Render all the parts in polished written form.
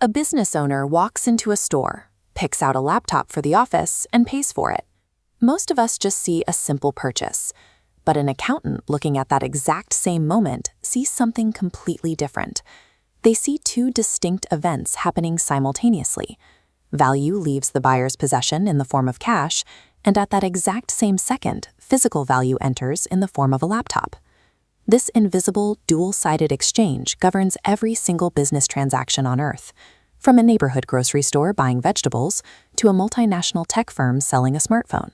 A business owner walks into a store, picks out a laptop for the office, and pays for it. Most of us just see a simple purchase, but an accountant looking at that exact same moment sees something completely different. They see two distinct events happening simultaneously. Value leaves the buyer's possession in the form of cash, and at that exact same second, physical value enters in the form of a laptop. This invisible, dual-sided exchange governs every single business transaction on Earth, from a neighborhood grocery store buying vegetables to a multinational tech firm selling a smartphone.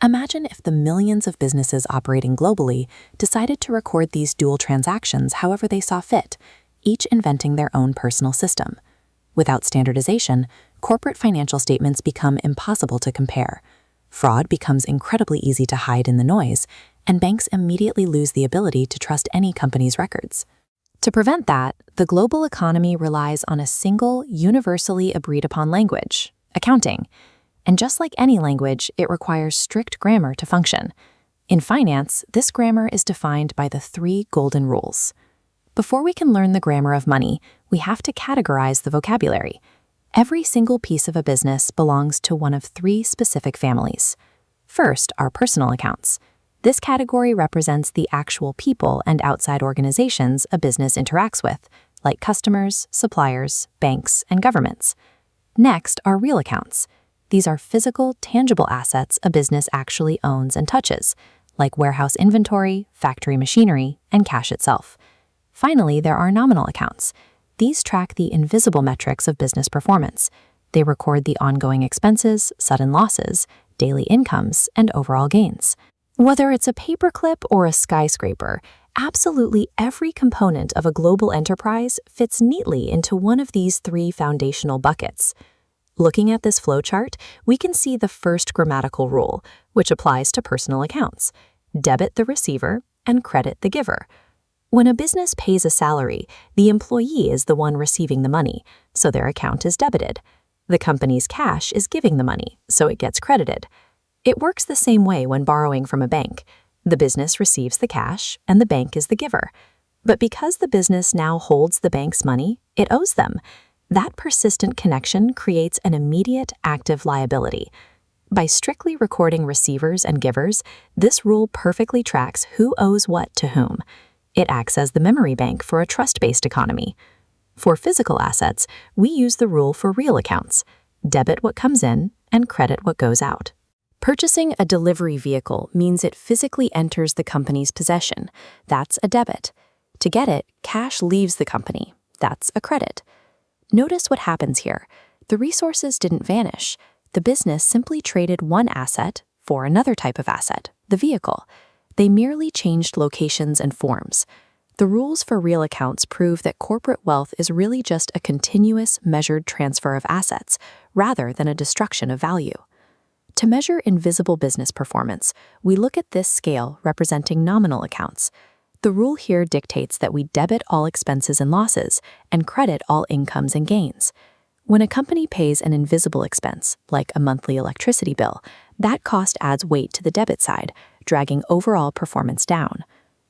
Imagine if the millions of businesses operating globally decided to record these dual transactions however they saw fit, each inventing their own personal system. Without standardization, corporate financial statements become impossible to compare. Fraud becomes incredibly easy to hide in the noise, and banks immediately lose the ability to trust any company's records. To prevent that, the global economy relies on a single, universally agreed-upon language, accounting. And just like any language, it requires strict grammar to function. In finance, this grammar is defined by the 3 golden rules. Before we can learn the grammar of money, we have to categorize the vocabulary. Every single piece of a business belongs to one of 3 specific families. First are personal accounts. This category represents the actual people and outside organizations a business interacts with, like customers, suppliers, banks, and governments. Next are real accounts. These are physical, tangible assets a business actually owns and touches, like warehouse inventory, factory machinery, and cash itself. Finally, there are nominal accounts. These track the invisible metrics of business performance. They record the ongoing expenses, sudden losses, daily incomes, and overall gains. Whether it's a paperclip or a skyscraper, absolutely every component of a global enterprise fits neatly into one of these 3 foundational buckets. Looking at this flowchart, we can see the first grammatical rule, which applies to personal accounts: debit the receiver and credit the giver. When a business pays a salary, the employee is the one receiving the money, so their account is debited. The company's cash is giving the money, so it gets credited. It works the same way when borrowing from a bank. The business receives the cash, and the bank is the giver. But because the business now holds the bank's money, it owes them. That persistent connection creates an immediate active liability. By strictly recording receivers and givers, this rule perfectly tracks who owes what to whom. It acts as the memory bank for a trust-based economy. For physical assets, we use the rule for real accounts: debit what comes in and credit what goes out. Purchasing a delivery vehicle means it physically enters the company's possession. That's a debit. To get it, cash leaves the company. That's a credit. Notice what happens here. The resources didn't vanish. The business simply traded one asset for another type of asset, the vehicle. They merely changed locations and forms. The rules for real accounts prove that corporate wealth is really just a continuous, measured transfer of assets, rather than a destruction of value. To measure invisible business performance, we look at this scale representing nominal accounts. The rule here dictates that we debit all expenses and losses and credit all incomes and gains. When a company pays an invisible expense, like a monthly electricity bill, that cost adds weight to the debit side, dragging overall performance down.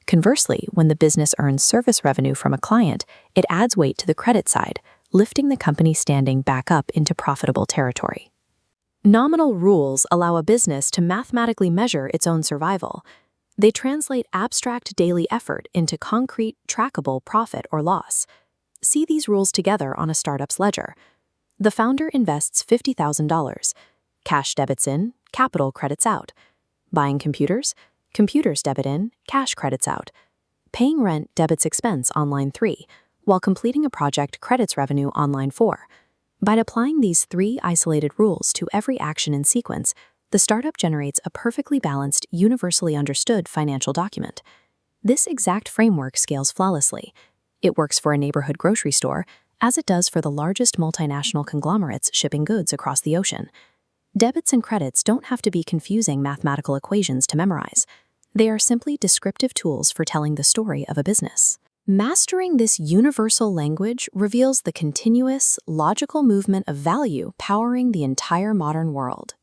Conversely, when the business earns service revenue from a client, it adds weight to the credit side, lifting the company standing back up into profitable territory. Nominal rules allow a business to mathematically measure its own survival. They translate abstract daily effort into concrete, trackable profit or loss. See these rules together on a startup's ledger. The founder invests $50,000. Cash debits in, capital credits out. Buying computers? Computers debit in, cash credits out. Paying rent debits expense on line 3, while completing a project credits revenue on line 4. By applying these 3 isolated rules to every action in sequence, the startup generates a perfectly balanced, universally understood financial document. This exact framework scales flawlessly. It works for a neighborhood grocery store, as it does for the largest multinational conglomerates shipping goods across the ocean. Debits and credits don't have to be confusing mathematical equations to memorize. They are simply descriptive tools for telling the story of a business. Mastering this universal language reveals the continuous, logical movement of value powering the entire modern world.